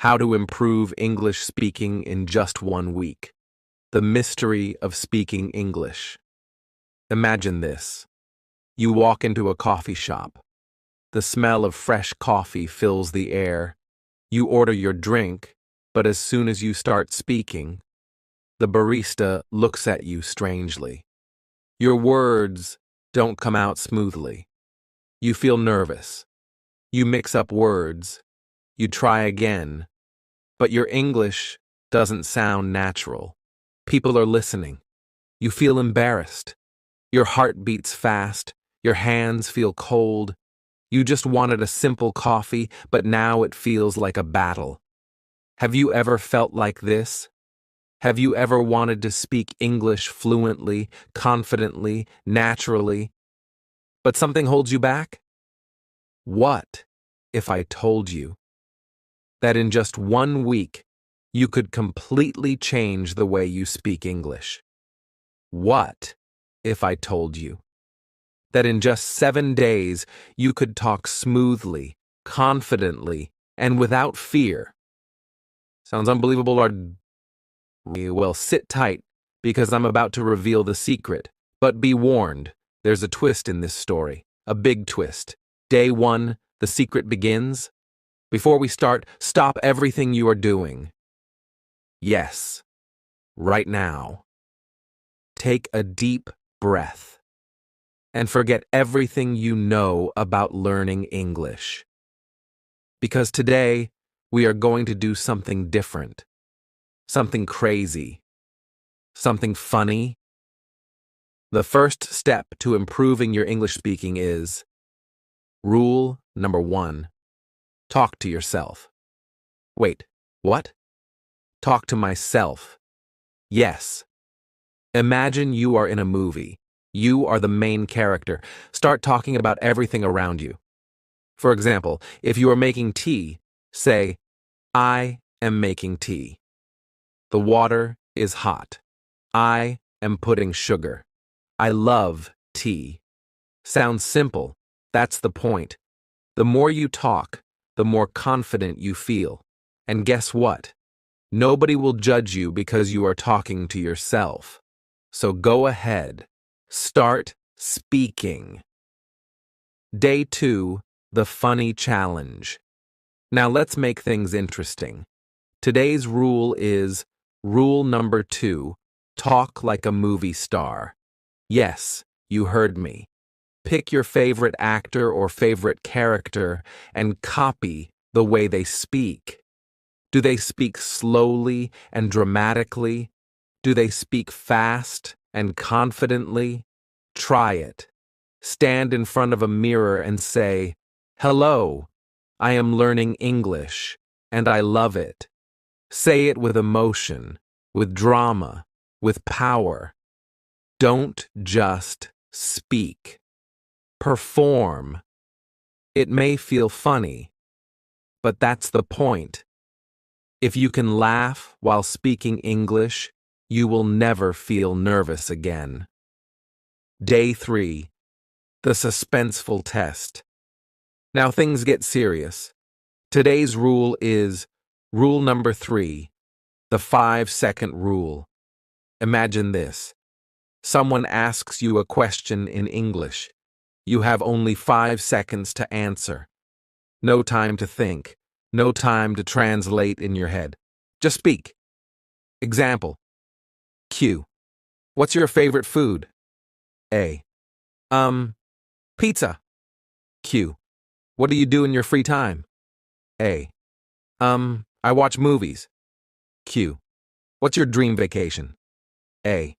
How to improve English speaking in just 1 week. The mystery of speaking English. Imagine this. You walk into a coffee shop. The smell of fresh coffee fills the air. You order your drink, but as soon as you start speaking, the barista looks at you strangely. Your words don't come out smoothly. You feel nervous. You mix up words. You try again. But your English doesn't sound natural. People are listening. You feel embarrassed. Your heart beats fast. Your hands feel cold. You just wanted a simple coffee, but now it feels like a battle. Have you ever felt like this? Have you ever wanted to speak English fluently, confidently, naturally, but something holds you back? What if I told you that in just 1 week, you could completely change the way you speak English? What if I told you that in just 7 days, you could talk smoothly, confidently, and without fear? Sounds unbelievable, or well, sit tight, because I'm about to reveal the secret. But be warned, there's a twist in this story, a big twist. Day 1, the secret begins. Before we start, stop everything you are doing. Yes, right now. Take a deep breath and forget everything you know about learning English. Because today, we are going to do something different, something crazy, something funny. The first step to improving your English speaking is rule number 1. Talk to yourself. Wait, what? Talk to myself. Yes. Imagine you are in a movie. You are the main character. Start talking about everything around you. For example, if you are making tea, say, I am making tea. The water is hot. I am putting sugar. I love tea. Sounds simple. That's the point. The more you talk, the more confident you feel. And guess what? Nobody will judge you because you are talking to yourself. So go ahead. Start speaking. Day 2, the funny challenge. Now let's make things interesting. Today's rule is rule number 2, talk like a movie star. Yes, you heard me. Pick your favorite actor or favorite character and copy the way they speak. Do they speak slowly and dramatically? Do they speak fast and confidently? Try it. Stand in front of a mirror and say, "Hello, I am learning English, and I love it." Say it with emotion, with drama, with power. Don't just speak. Perform. It may feel funny, but that's the point. If you can laugh while speaking English, you will never feel nervous again. Day 3, the suspenseful test. Now things get serious. Today's rule is rule number 3, the 5-second rule. Imagine this. Someone asks you a question in English. You have only 5 seconds to answer. No time to think. No time to translate in your head. Just speak. Example. Q. What's your favorite food? A. Pizza. Q. What do you do in your free time? A. I watch movies. Q. What's your dream vacation? A.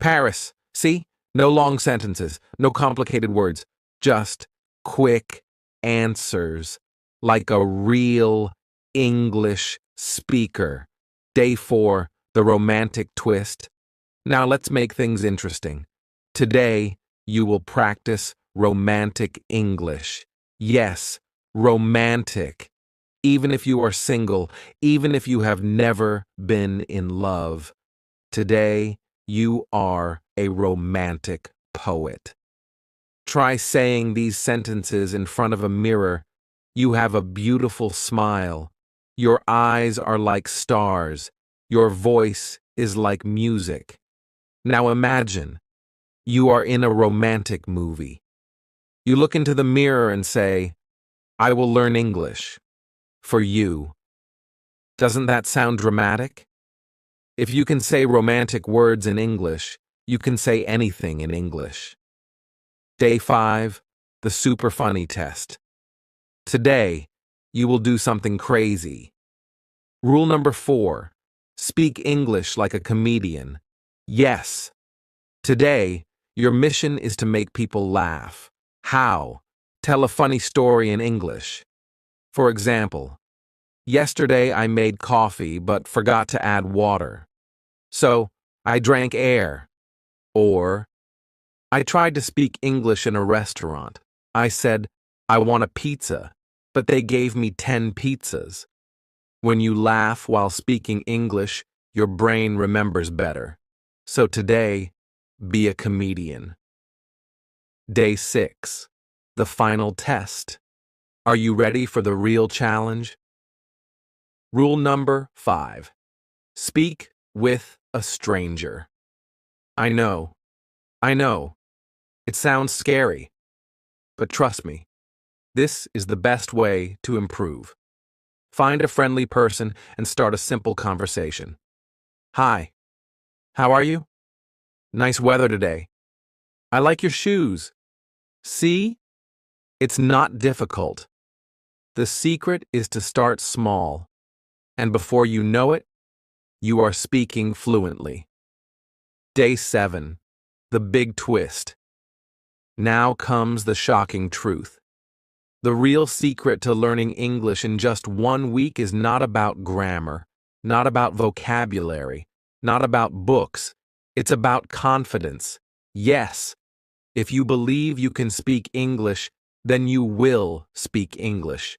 Paris. See? No long sentences, no complicated words, just quick answers, like a real English speaker. Day 4, the romantic twist. Now let's make things interesting. Today, you will practice romantic English. Yes, romantic. Even if you are single, even if you have never been in love. Today, you are a romantic poet. Try saying these sentences in front of a mirror. You have a beautiful smile. Your eyes are like stars. Your voice is like music. Now imagine you are in a romantic movie. You look into the mirror and say, I will learn English. For you. Doesn't that sound dramatic? If you can say romantic words in English, you can say anything in English. Day 5, the super funny test. Today, you will do something crazy. Rule number 4, speak English like a comedian. Yes. Today, your mission is to make people laugh. How? Tell a funny story in English. For example, yesterday I made coffee but forgot to add water. So, I drank air. Or, I tried to speak English in a restaurant. I said, I want a pizza, but they gave me 10 pizzas. When you laugh while speaking English, your brain remembers better. So today, be a comedian. Day 6, the final test. Are you ready for the real challenge? Rule number 5, speak with a stranger. I know, it sounds scary, but trust me, this is the best way to improve. Find a friendly person and start a simple conversation. Hi, how are you? Nice weather today. I like your shoes. See? It's not difficult. The secret is to start small, and before you know it, you are speaking fluently. Day 7, the big twist. Now comes the shocking truth. The real secret to learning English in just 1 week is not about grammar, not about vocabulary, not about books. It's about confidence. Yes, if you believe you can speak English, then you will speak English.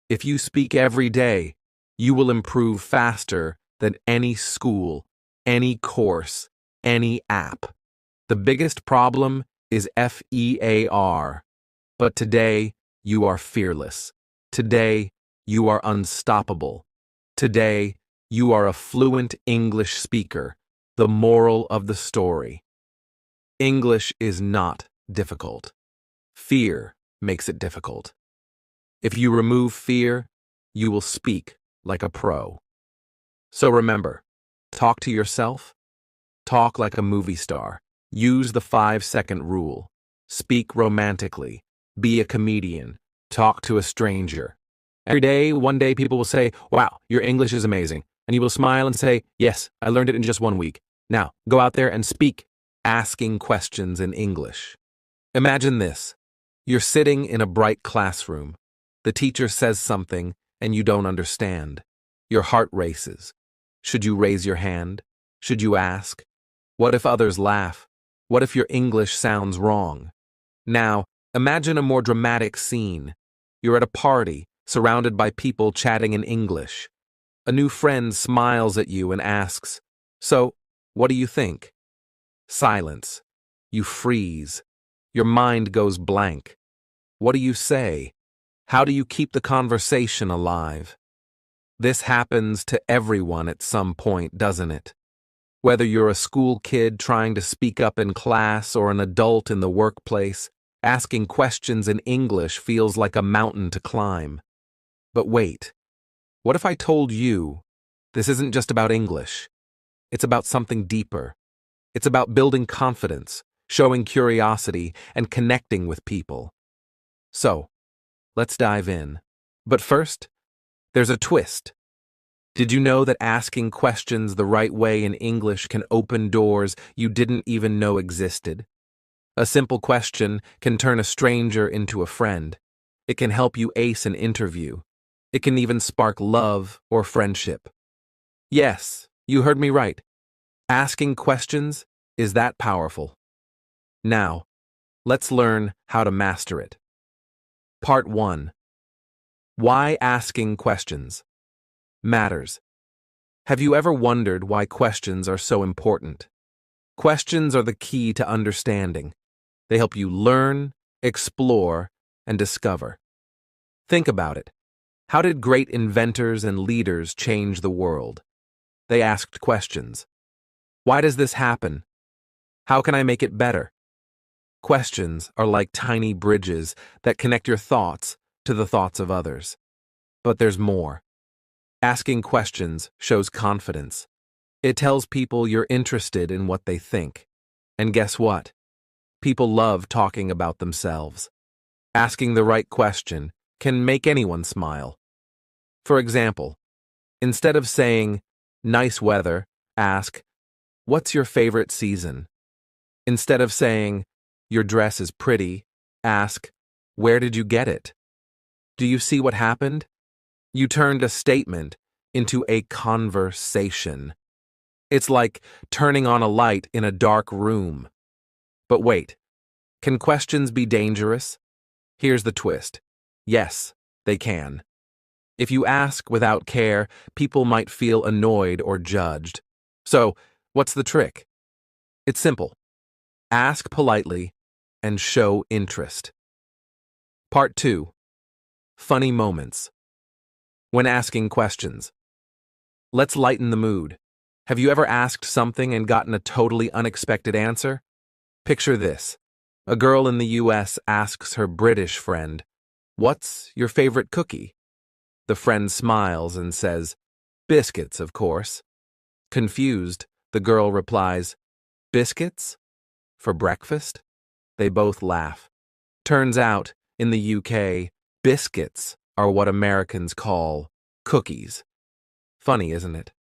If you speak every day, you will improve faster than any school, any course, any app. The biggest problem is FEAR. But today, you are fearless. Today, you are unstoppable. Today, you are a fluent English speaker. The moral of the story. English is not difficult. Fear makes it difficult. If you remove fear, you will speak like a pro. So remember, talk to yourself. Talk like a movie star. Use the 5-second rule. Speak romantically. Be a comedian. Talk to a stranger. Every day, one day people will say, wow, your English is amazing. And you will smile and say, yes, I learned it in just 1 week. Now, go out there and speak, asking questions in English. Imagine this. You're sitting in a bright classroom. The teacher says something and you don't understand. Your heart races. Should you raise your hand? Should you ask? What if others laugh? What if your English sounds wrong? Now, imagine a more dramatic scene. You're at a party, surrounded by people chatting in English. A new friend smiles at you and asks, so, what do you think? Silence. You freeze. Your mind goes blank. What do you say? How do you keep the conversation alive? This happens to everyone at some point, doesn't it? Whether you're a school kid trying to speak up in class or an adult in the workplace, asking questions in English feels like a mountain to climb. But wait, what if I told you this isn't just about English? It's about something deeper. It's about building confidence, showing curiosity, and connecting with people. So, let's dive in. But first, there's a twist. Did you know that asking questions the right way in English can open doors you didn't even know existed? A simple question can turn a stranger into a friend. It can help you ace an interview. It can even spark love or friendship. Yes, you heard me right. Asking questions is that powerful. Now, let's learn how to master it. Part 1. Why asking questions matters. Have you ever wondered why questions are so important? Questions are the key to understanding. They help you learn, explore, and discover. Think about it. How did great inventors and leaders change the world? They asked questions. Why does this happen? How can I make it better? Questions are like tiny bridges that connect your thoughts to the thoughts of others. But there's more. Asking questions shows confidence. It tells people you're interested in what they think. And guess what? People love talking about themselves. Asking the right question can make anyone smile. For example, instead of saying, "Nice weather," ask, "What's your favorite season?" Instead of saying, "Your dress is pretty," ask, "Where did you get it?" Do you see what happened? You turned a statement into a conversation. It's like turning on a light in a dark room. But wait, can questions be dangerous? Here's the twist. Yes, they can. If you ask without care, people might feel annoyed or judged. So, what's the trick? It's simple. Ask politely and show interest. Part 2. Funny moments. When asking questions. Let's lighten the mood. Have you ever asked something and gotten a totally unexpected answer? Picture this. A girl in the US asks her British friend, "What's your favorite cookie?" The friend smiles and says, "Biscuits, of course." Confused, the girl replies, "Biscuits? For breakfast?" They both laugh. Turns out, in the UK, biscuits are what Americans call cookies. Funny, isn't it?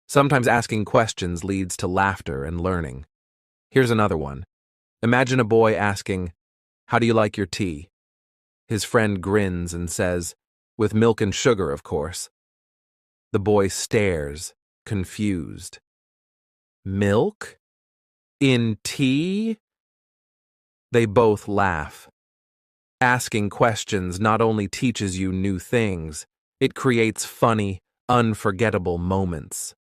Sometimes asking questions leads to laughter and learning. Here's another one. Imagine a boy asking, "How do you like your tea?" His friend grins and says, "With milk and sugar, of course." The boy stares, confused. Milk? In tea? They both laugh. Asking questions not only teaches you new things, it creates funny, unforgettable moments.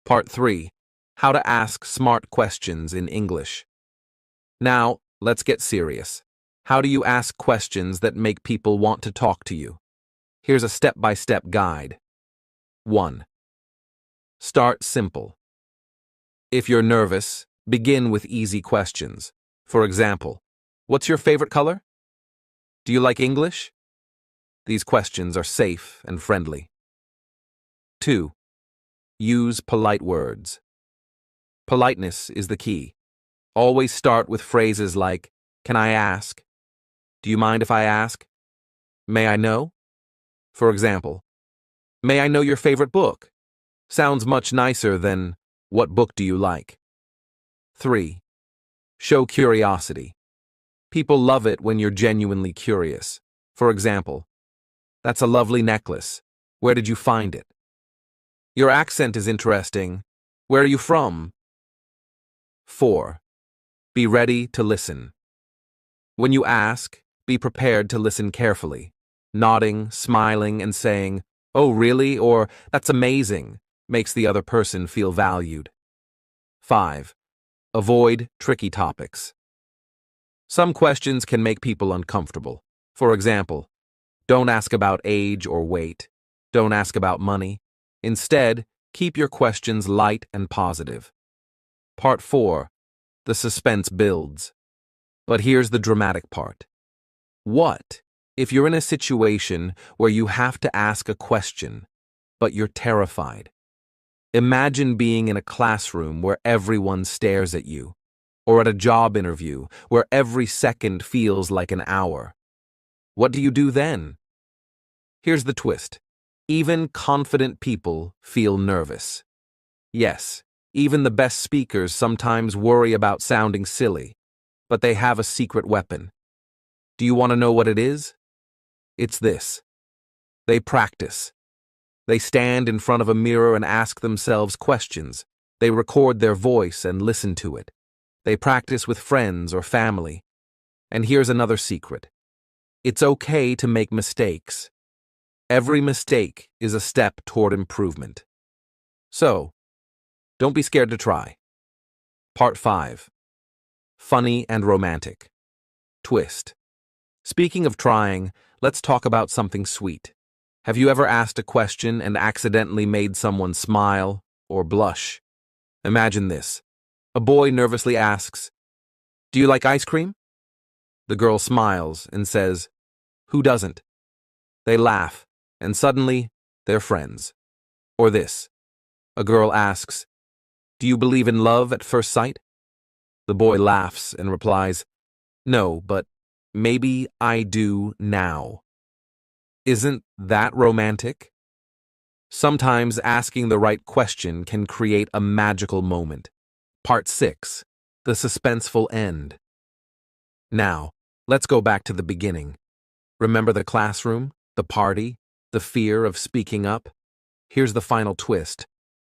Part 3. How to ask smart questions in English. Now, let's get serious. How do you ask questions that make people want to talk to you? Here's a step-by-step guide. 1. Start simple. If you're nervous, begin with easy questions. For example, what's your favorite color? Do you like English? These questions are safe and friendly. 2. Use polite words. Politeness is the key. Always start with phrases like, "Can I ask?" "Do you mind if I ask?" "May I know?" For example, "May I know your favorite book?" Sounds much nicer than, "What book do you like?" 3. Show curiosity. People love it when you're genuinely curious. For example, "That's a lovely necklace. Where did you find it?" "Your accent is interesting. Where are you from?" 4. Be ready to listen. When you ask, be prepared to listen carefully. Nodding, smiling, and saying, "Oh, really?" or "That's amazing," makes the other person feel valued. 5. Avoid tricky topics. Some questions can make people uncomfortable. For example, don't ask about age or weight. Don't ask about money. Instead, keep your questions light and positive. Part 4. The suspense builds. But here's the dramatic part. What if you're in a situation where you have to ask a question, but you're terrified? Imagine being in a classroom where everyone stares at you, or at a job interview where every second feels like an hour. What do you do then? Here's the twist. Even confident people feel nervous. Yes, even the best speakers sometimes worry about sounding silly, but they have a secret weapon. Do you want to know what it is? It's this. They practice. They stand in front of a mirror and ask themselves questions. They record their voice and listen to it. They practice with friends or family. And here's another secret. It's okay to make mistakes. Every mistake is a step toward improvement. So, don't be scared to try. Part 5. Funny and romantic. Twist. Speaking of trying, let's talk about something sweet. Have you ever asked a question and accidentally made someone smile or blush? Imagine this. A boy nervously asks, "Do you like ice cream?" The girl smiles and says, "Who doesn't?" They laugh, and suddenly, they're friends. Or this. A girl asks, "Do you believe in love at first sight?" The boy laughs and replies, "No, but maybe I do now." Isn't that romantic? Sometimes asking the right question can create a magical moment. Part 6. The suspenseful end. Now, let's go back to the beginning. Remember the classroom, the party, the fear of speaking up? Here's the final twist.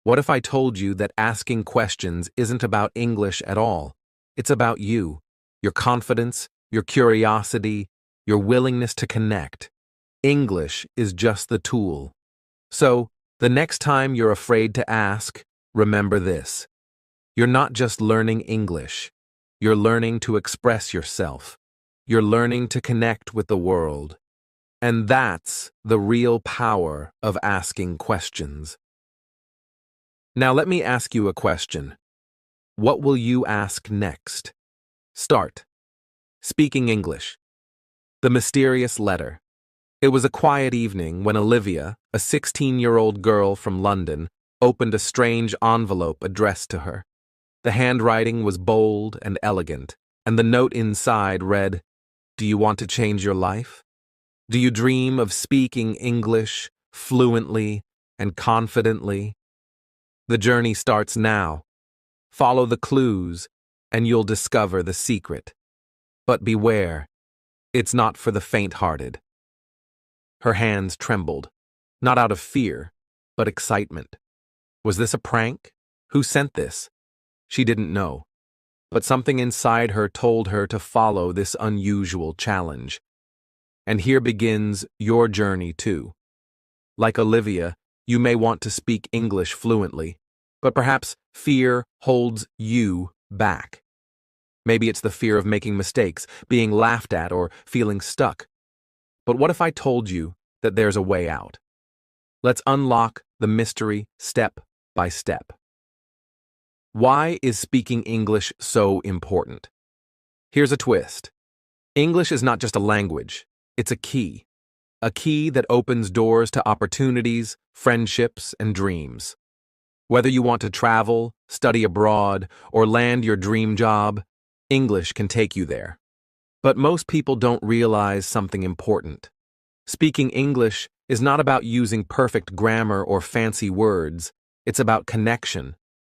What if I told you that asking questions isn't about English at all? It's about you, your confidence, your curiosity, your willingness to connect. English is just the tool. So, the next time you're afraid to ask, remember this. You're not just learning English. You're learning to express yourself. You're learning to connect with the world. And that's the real power of asking questions. Now let me ask you a question. What will you ask next? Start. Speaking English. The mysterious letter. It was a quiet evening when Olivia, a 16-year-old girl from London, opened a strange envelope addressed to her. The handwriting was bold and elegant, and the note inside read, "Do you want to change your life? Do you dream of speaking English fluently and confidently? The journey starts now. Follow the clues, and you'll discover the secret. But beware, it's not for the faint-hearted." Her hands trembled, not out of fear, but excitement. Was this a prank? Who sent this? She didn't know. But something inside her told her to follow this unusual challenge. And here begins your journey too. Like Olivia, you may want to speak English fluently, but perhaps fear holds you back. Maybe it's the fear of making mistakes, being laughed at, or feeling stuck. But what if I told you that there's a way out? Let's unlock the mystery step by step. Why is speaking English so important? Here's a twist. English is not just a language, it's a key that opens doors to opportunities, friendships, and dreams. Whether you want to travel, study abroad, or land your dream job, English can take you there. But most people don't realize something important. Speaking English is not about using perfect grammar or fancy words. It's about connection.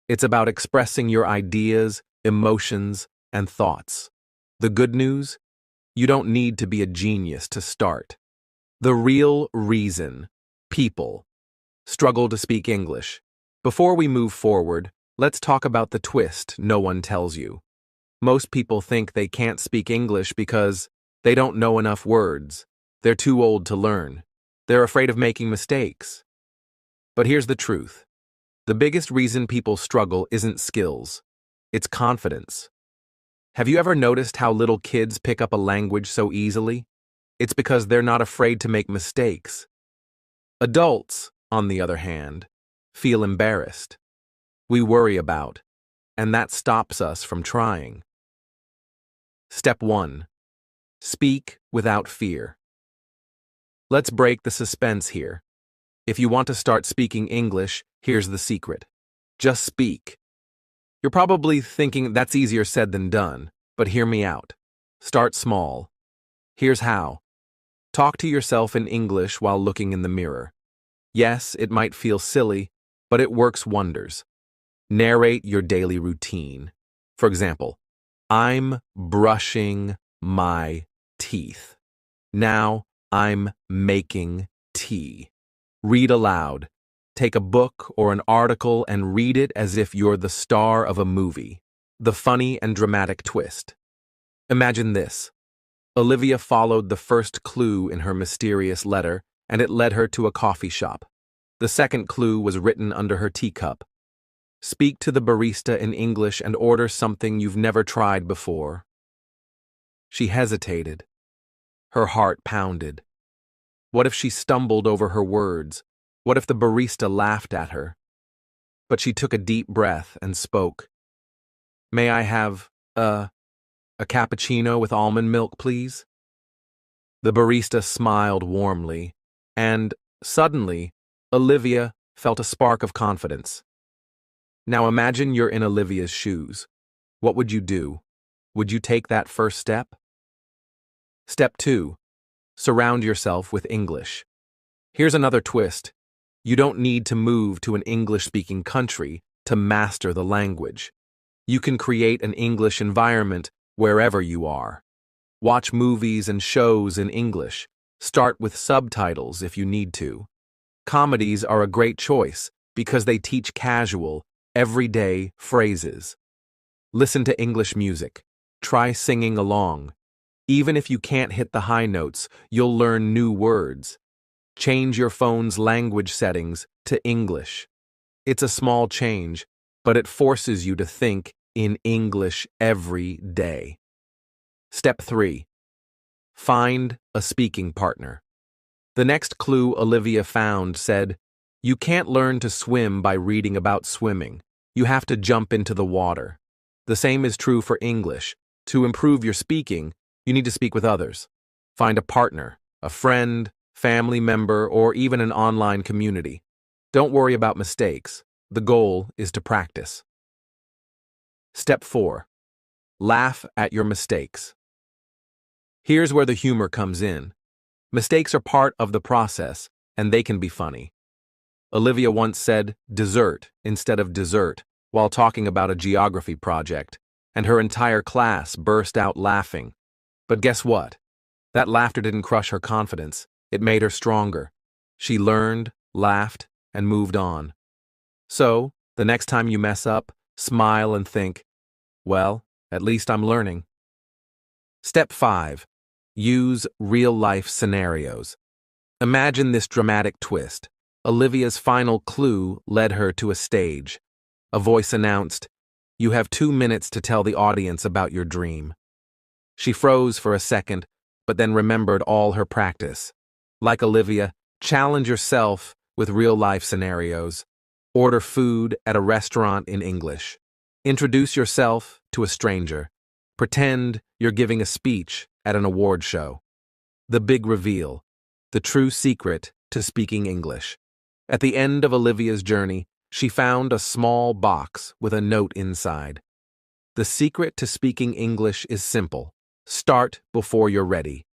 It's about expressing your ideas, emotions, and thoughts. The good news? You don't need to be a genius to start. The real reason people struggle to speak English. Before we move forward, let's talk about the twist no one tells you. Most people think they can't speak English because they don't know enough words. They're too old to learn. They're afraid of making mistakes. But here's the truth. The biggest reason people struggle isn't skills. It's confidence. Have you ever noticed how little kids pick up a language so easily? It's because they're not afraid to make mistakes. Adults, on the other hand, feel embarrassed. We worry about, and that stops us from trying. Step 1. Speak without fear. Let's break the suspense here. If you want to start speaking English, here's the secret. Just speak. You're probably thinking that's easier said than done, but hear me out. Start small. Here's how. Talk to yourself in English while looking in the mirror. Yes, it might feel silly, but it works wonders. Narrate your daily routine. For example, I'm brushing my teeth. Now I'm making tea. Read aloud. Take a book or an article and read it as if you're the star of a movie. The funny and dramatic twist. Imagine this. Olivia followed the first clue in her mysterious letter, and it led her to a coffee shop. The second clue was written under her teacup. Speak to the barista in English and order something you've never tried before. She hesitated. Her heart pounded. What if she stumbled over her words? What if the barista laughed at her? But she took a deep breath and spoke. May I have, a cappuccino with almond milk, please? The barista smiled warmly, and, suddenly, Olivia felt a spark of confidence. Now imagine you're in Olivia's shoes. What would you do? Would you take that first step? Step 2. Surround yourself with English. Here's another twist. You don't need to move to an English-speaking country to master the language. You can create an English environment wherever you are. Watch movies and shows in English. Start with subtitles if you need to. Comedies are a great choice because they teach casual, everyday phrases. Listen to English music. Try singing along. Even if you can't hit the high notes, you'll learn new words. Change your phone's language settings to English. It's a small change, but it forces you to think in English every day. Step 3. Find a speaking partner. The next clue Olivia found said, "You can't learn to swim by reading about swimming. You have to jump into the water." The same is true for English. To improve your speaking, you need to speak with others. Find a partner, a friend, family member, or even an online community. Don't worry about mistakes. The goal is to practice. Step 4. Laugh at your mistakes. Here's where the humor comes in. Mistakes are part of the process, and they can be funny. Olivia once said dessert instead of dessert while talking about a geography project, and her entire class burst out laughing. But guess what? That laughter didn't crush her confidence. It made her stronger. She learned, laughed, and moved on. So, the next time you mess up, smile and think, well, at least I'm learning. Step 5. Use real-life scenarios. Imagine this dramatic twist. Olivia's final clue led her to a stage. A voice announced, "You have 2 minutes to tell the audience about your dream." She froze for a second, but then remembered all her practice. Like Olivia, challenge yourself with real-life scenarios. Order food at a restaurant in English. Introduce yourself to a stranger. Pretend you're giving a speech at an award show. The big reveal. The true secret to speaking English. At the end of Olivia's journey, she found a small box with a note inside. The secret to speaking English is simple. Start before you're ready.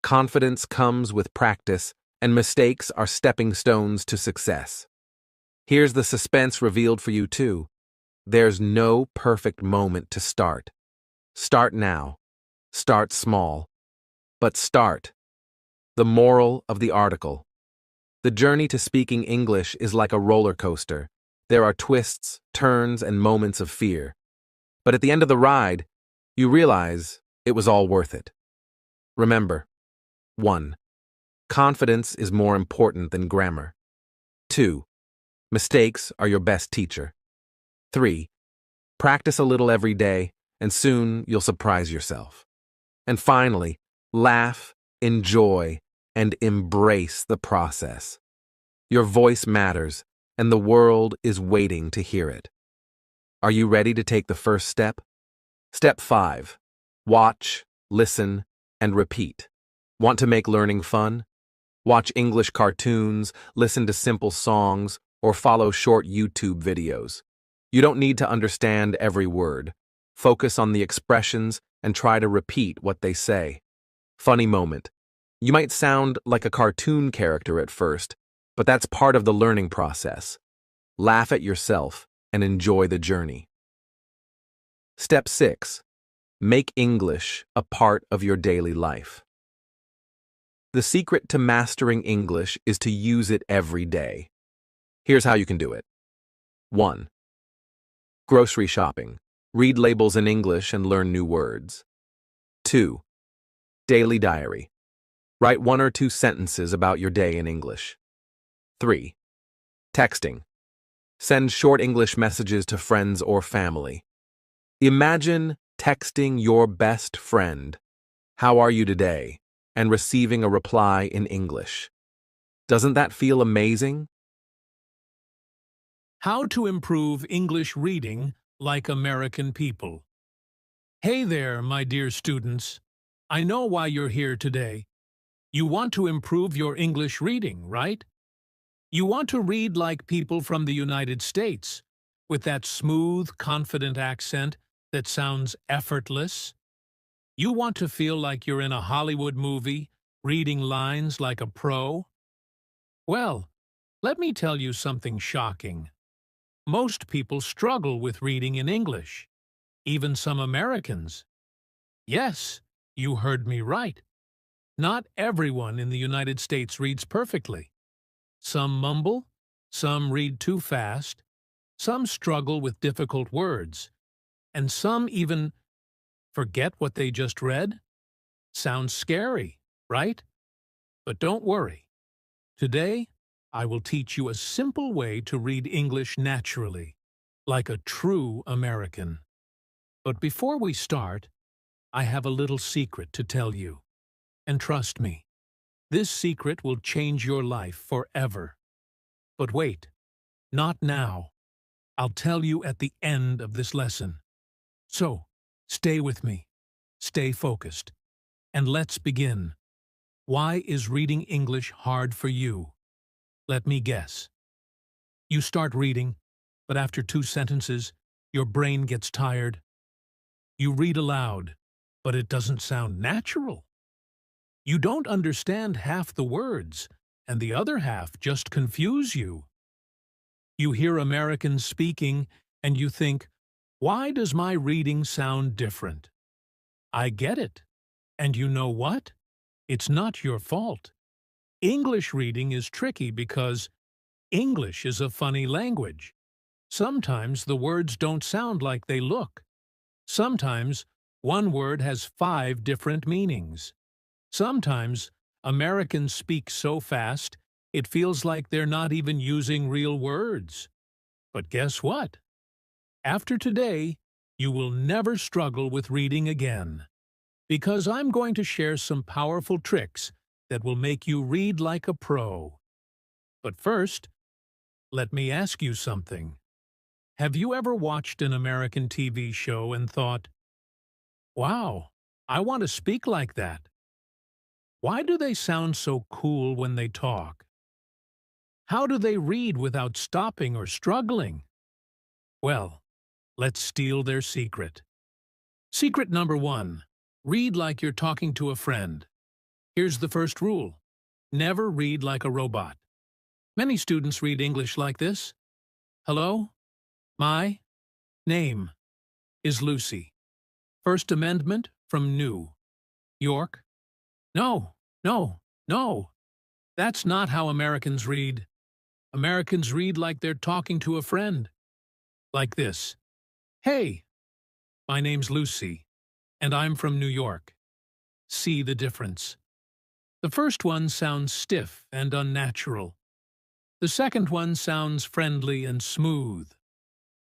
Confidence comes with practice, and mistakes are stepping stones to success. Here's the suspense revealed for you too. There's no perfect moment to start. Start now. Start small. But start. The moral of the article. The journey to speaking English is like a roller coaster. There are twists, turns, and moments of fear. But at the end of the ride, you realize it was all worth it. Remember, 1. Confidence is more important than grammar. 2. Mistakes are your best teacher. 3. Practice a little every day, and soon you'll surprise yourself. And finally, laugh, enjoy, and embrace the process. Your voice matters, and the world is waiting to hear it. Are you ready to take the first step? Step 5. Watch, listen, and repeat. Want to make learning fun? Watch English cartoons, listen to simple songs, or follow short YouTube videos. You don't need to understand every word. Focus on the expressions and try to repeat what they say. Funny moment. You might sound like a cartoon character at first, but that's part of the learning process. Laugh at yourself and enjoy the journey. Step 6. Make English a part of your daily life. The secret to mastering English is to use it every day. Here's how you can do it. 1. Grocery shopping. Read labels in English and learn new words. 2. Daily diary. Write 1 or 2 sentences about your day in English. 3. Texting. Send short English messages to friends or family. Imagine texting your best friend, "How are you today?" and receiving a reply in English. Doesn't that feel amazing? How to improve English reading like American people. Hey there, my dear students. I know why you're here today. You want to improve your English reading, right? You want to read like people from the United States, with that smooth, confident accent that sounds effortless. You want to feel like you're in a Hollywood movie, reading lines like a pro. Well, let me tell you something shocking. Most people struggle with reading in English, even some Americans. Yes, you heard me right. Not everyone in the United States reads perfectly. Some mumble, some read too fast, some struggle with difficult words, and some even forget what they just read. Sounds scary, right? But don't worry. Today, I will teach you a simple way to read English naturally, like a true American. But before we start, I have a little secret to tell you. And trust me, this secret will change your life forever. But wait, not now. I'll tell you at the end of this lesson. So, stay with me, stay focused, and let's begin. Why is reading English hard for you? Let me guess. You start reading, but after 2 sentences, your brain gets tired. You read aloud, but it doesn't sound natural. You don't understand half the words, and the other half just confuse you. You hear Americans speaking, and you think, why does my reading sound different? I get it. And you know what? It's not your fault. English reading is tricky because English is a funny language. Sometimes the words don't sound like they look. Sometimes one word has 5 different meanings. Sometimes Americans speak so fast, it feels like they're not even using real words. But guess what? After today, you will never struggle with reading again, because I'm going to share some powerful tricks that will make you read like a pro. But first, let me ask you something. Have you ever watched an American TV show and thought, wow, I want to speak like that? Why do they sound so cool when they talk? How do they read without stopping or struggling? Well, let's steal their secret. Secret number 1. Read like you're talking to a friend. Here's the first rule. Never read like a robot. Many students read English like this. Hello? My name is Lucy. First Amendment from New York. No, no, no. That's not how Americans read. Americans read like they're talking to a friend. Like this. Hey, my name's Lucy, and I'm from New York. See the difference. The first one sounds stiff and unnatural. The second one sounds friendly and smooth.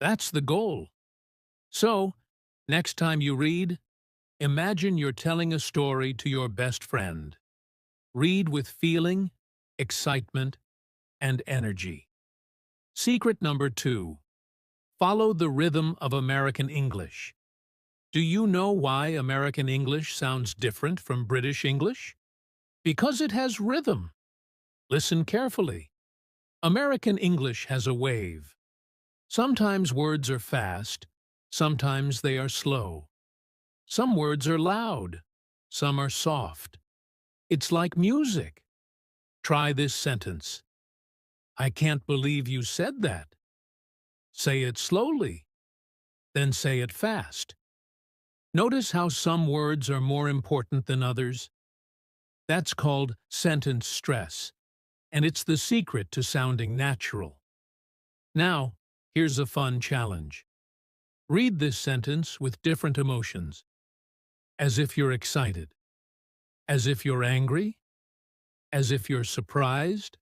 That's the goal. So, next time you read, imagine you're telling a story to your best friend. Read with feeling, excitement, and energy. Secret number 2. Follow the rhythm of American English. Do you know why American English sounds different from British English? Because it has rhythm. Listen carefully. American English has a wave. Sometimes words are fast, sometimes they are slow. Some words are loud, some are soft. It's like music. Try this sentence. I can't believe you said that. Say it slowly, then say it fast. Notice how some words are more important than others? That's called sentence stress, and it's the secret to sounding natural. Now, here's a fun challenge. Read this sentence with different emotions. As if you're excited. As if you're angry. As if you're surprised.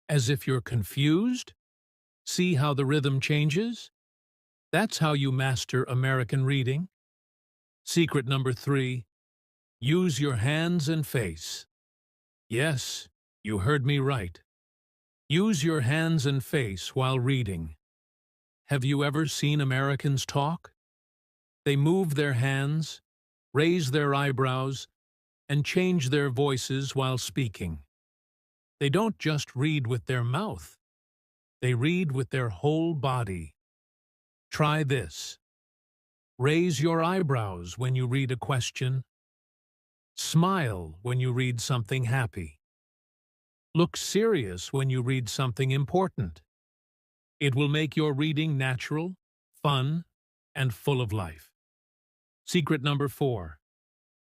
As if you're confused. See how the rhythm changes? That's how you master American reading. Secret number 3. Use your hands and face. Yes, You heard me right. Use your hands and face while reading. Have you ever seen Americans talk? They move their hands, raise their eyebrows, and change their voices while speaking. They don't just read with their mouth. They read with their whole body. Try this. Raise your eyebrows when you read a question. Smile when you read something happy. Look serious when you read something important. It will make your reading natural, fun, and full of life. Secret number 4.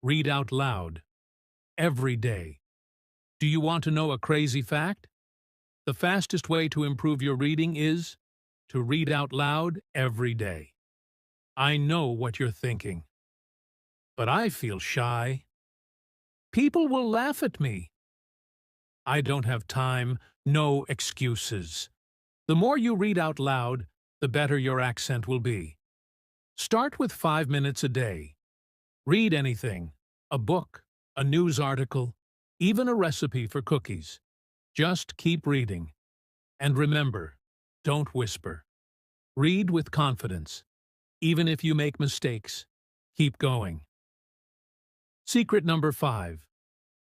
Read out loud. Every day. Do you want to know a crazy fact? The fastest way to improve your reading is to read out loud every day. I know what you're thinking. But I feel shy. People will laugh at me. I don't have time, no excuses. The more you read out loud, the better your accent will be. Start with 5 minutes a day. Read anything, a book, a news article, even a recipe for cookies. Just keep reading. And remember, don't whisper. Read with confidence. Even if you make mistakes, keep going. Secret number 5.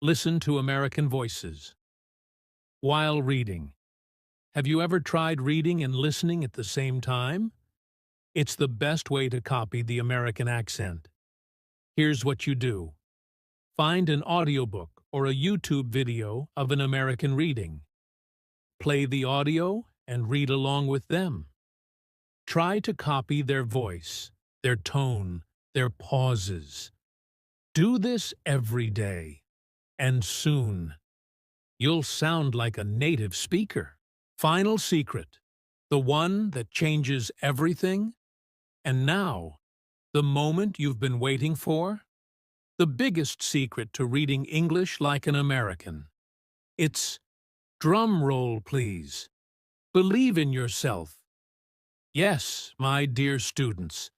Listen to American voices. While reading. Have you ever tried reading and listening at the same time? It's the best way to copy the American accent. Here's what you do. Find an audiobook or a YouTube video of an American reading. Play the audio and read along with them. Try to copy their voice, their tone, their pauses. Do this every day, and soon you'll sound like a native speaker. Final secret, the one that changes everything, and now, the moment you've been waiting for, the biggest secret to reading English like an American. It's, drum roll please, believe in yourself. Yes, my dear students,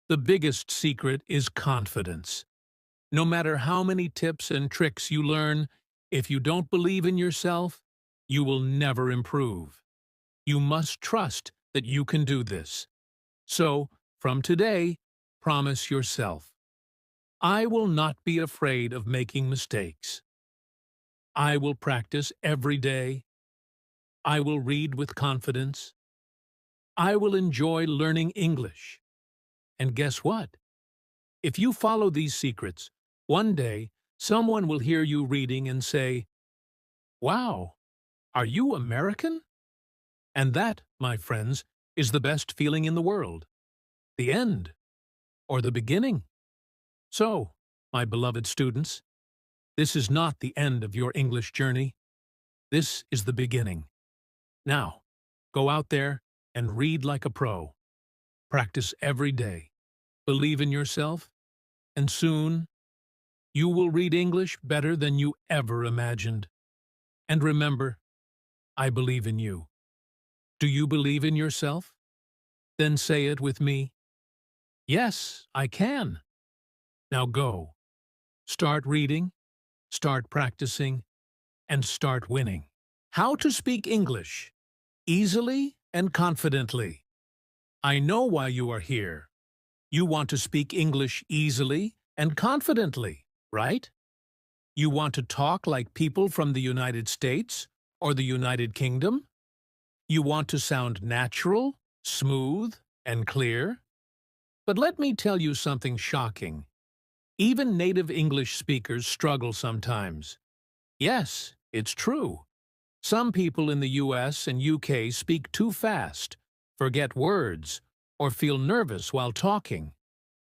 the biggest secret is confidence. No matter how many tips and tricks you learn, if you don't believe in yourself, you will never improve. You must trust that you can do this. So, from today, promise yourself, I will not be afraid of making mistakes. I will practice every day. I will read with confidence. I will enjoy learning English. And guess what? If you follow these secrets, one day someone will hear you reading and say, "Wow, are you American?" And that, my friends, is the best feeling in the world. The end, or the beginning. So, my beloved students, this is not the end of your English journey. This is the beginning. Now, go out there and read like a pro. Practice every day. Believe in yourself, and soon you will read English better than you ever imagined. And remember, I believe in you. Do you believe in yourself? Then say it with me. Yes, I can. Now go. Start reading, start practicing, and start winning. How to speak English easily and confidently. I know why you are here. You want to speak English easily and confidently, right? You want to talk like people from the United States or the United Kingdom? You want to sound natural, smooth, and clear? But let me tell you something shocking. Even native English speakers struggle sometimes. Yes, it's true. Some people in the US and UK speak too fast, forget words, or feel nervous while talking.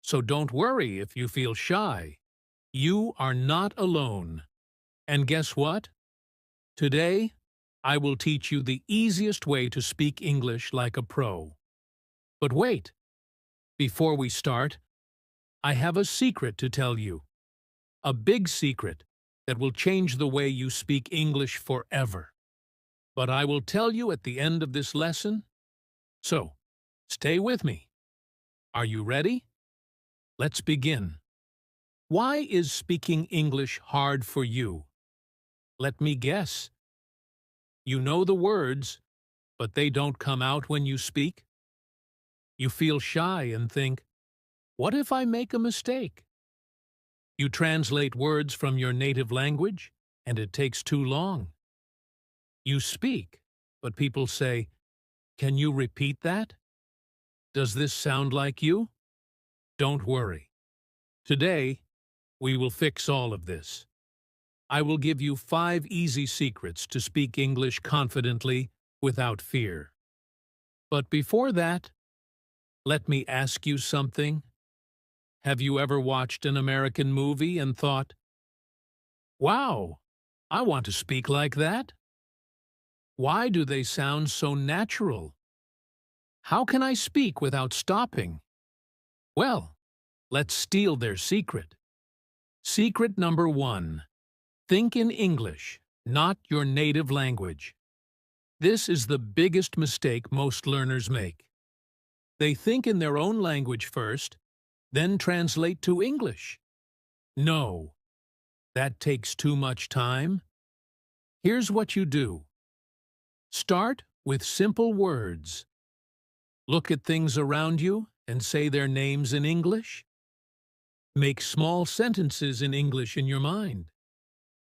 So don't worry if you feel shy. You are not alone. And guess what? Today, I will teach you the easiest way to speak English like a pro. But wait, before we start, I have a secret to tell you. A big secret that will change the way you speak English forever. But I will tell you at the end of this lesson. So, stay with me. Are you ready? Let's begin. Why is speaking English hard for you? Let me guess. You know the words, but they don't come out when you speak. You feel shy and think, what if I make a mistake? You translate words from your native language, and it takes too long. You speak, but people say, can you repeat that? Does this sound like you? Don't worry. Today, we will fix all of this. I will give you 5 easy secrets to speak English confidently without fear. But before that, let me ask you something. Have you ever watched an American movie and thought, wow, I want to speak like that? Why do they sound so natural? How can I speak without stopping? Well, let's steal their secret. Secret number 1. Think in English, not your native language. This is the biggest mistake most learners make. They think in their own language first, then translate to English. No, that takes too much time. Here's what you do. Start with simple words. Look at things around you and say their names in English. Make small sentences in English in your mind.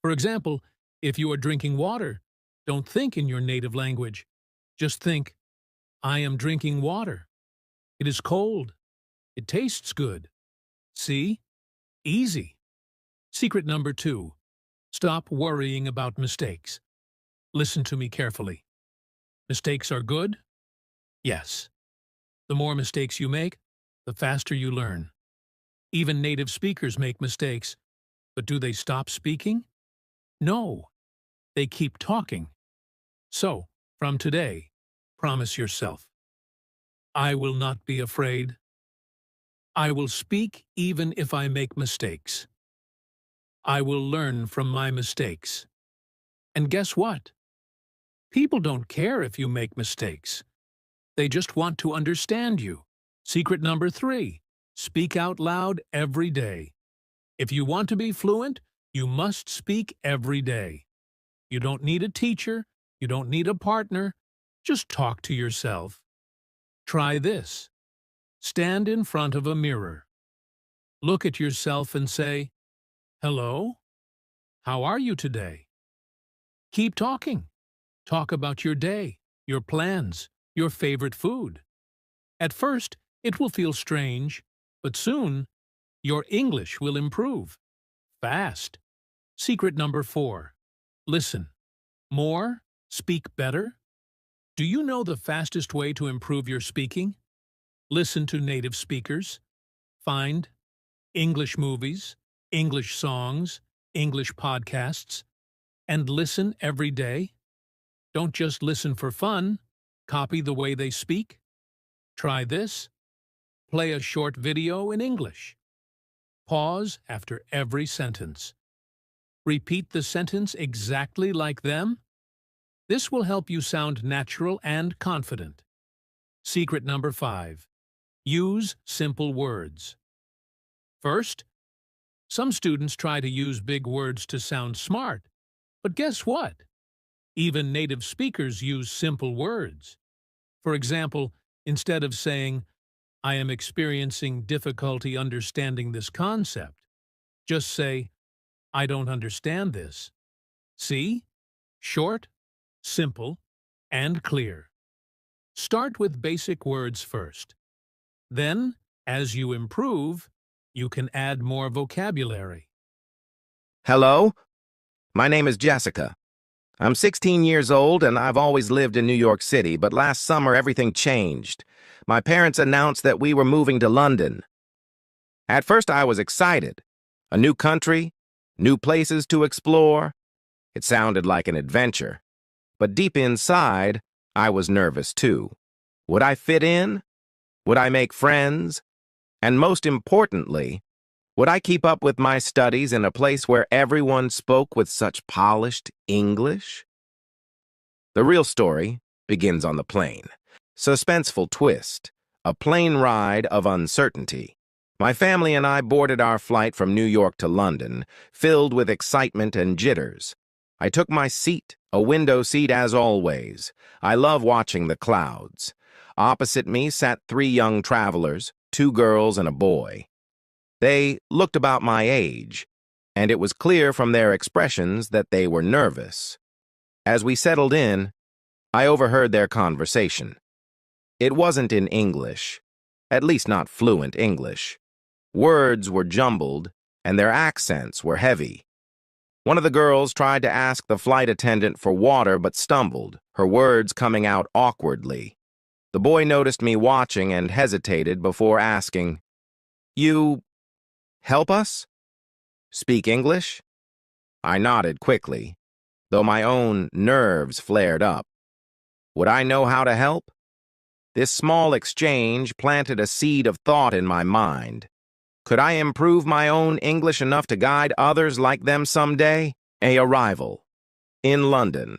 For example, if you are drinking water, don't think in your native language. Just think, I am drinking water. It is cold. It tastes good. See? Easy. Secret number 2. Stop worrying about mistakes. Listen to me carefully. Mistakes are good? Yes. The more mistakes you make, the faster you learn. Even native speakers make mistakes, but do they stop speaking? No. They keep talking. So, from today, promise yourself, I will not be afraid. I will speak even if I make mistakes. I will learn from my mistakes. And guess what? People don't care if you make mistakes. They just want to understand you. Secret number 3. Speak out loud every day. If you want to be fluent, you must speak every day. You don't need a teacher. You don't need a partner. Just talk to yourself. Try this. Stand in front of a mirror. Look at yourself and say, hello? How are you today? Keep talking. Talk about your day, your plans, your favorite food. At first, it will feel strange, but soon, your English will improve. Fast. Secret number 4. Listen. More, speak better. Do you know the fastest way to improve your speaking? Listen to native speakers. Find English movies, English songs, English podcasts, and listen every day. Don't just listen for fun. Copy the way they speak. Try this. Play a short video in English. Pause after every sentence. Repeat the sentence exactly like them. This will help you sound natural and confident. Secret number 5. Use simple words. First, some students try to use big words to sound smart. But guess what? Even native speakers use simple words. For example, instead of saying, I am experiencing difficulty understanding this concept, just say, I don't understand this. See? Short, simple, and clear. Start with basic words first. Then, as you improve, you can add more vocabulary. Hello, my name is Jessica. I'm 16 years old and I've always lived in New York City, but last summer everything changed. My parents announced that we were moving to London. At first I was excited. A new country, new places to explore. It sounded like an adventure. But deep inside, I was nervous too. Would I fit in? Would I make friends? And most importantly, would I keep up with my studies in a place where everyone spoke with such polished English? The real story begins on the plane. Suspenseful twist, a plane ride of uncertainty. My family and I boarded our flight from New York to London, filled with excitement and jitters. I took my seat, a window seat as always. I love watching the clouds. Opposite me sat 3 young travelers, 2 girls and a boy. They looked about my age, and it was clear from their expressions that they were nervous. As we settled in, I overheard their conversation. It wasn't in English, at least not fluent English. Words were jumbled, and their accents were heavy. One of the girls tried to ask the flight attendant for water but stumbled, her words coming out awkwardly. The boy noticed me watching and hesitated before asking, "You help us? Speak English?" I nodded quickly, though my own nerves flared up. Would I know how to help? This small exchange planted a seed of thought in my mind. Could I improve my own English enough to guide others like them someday? A arrival. In London.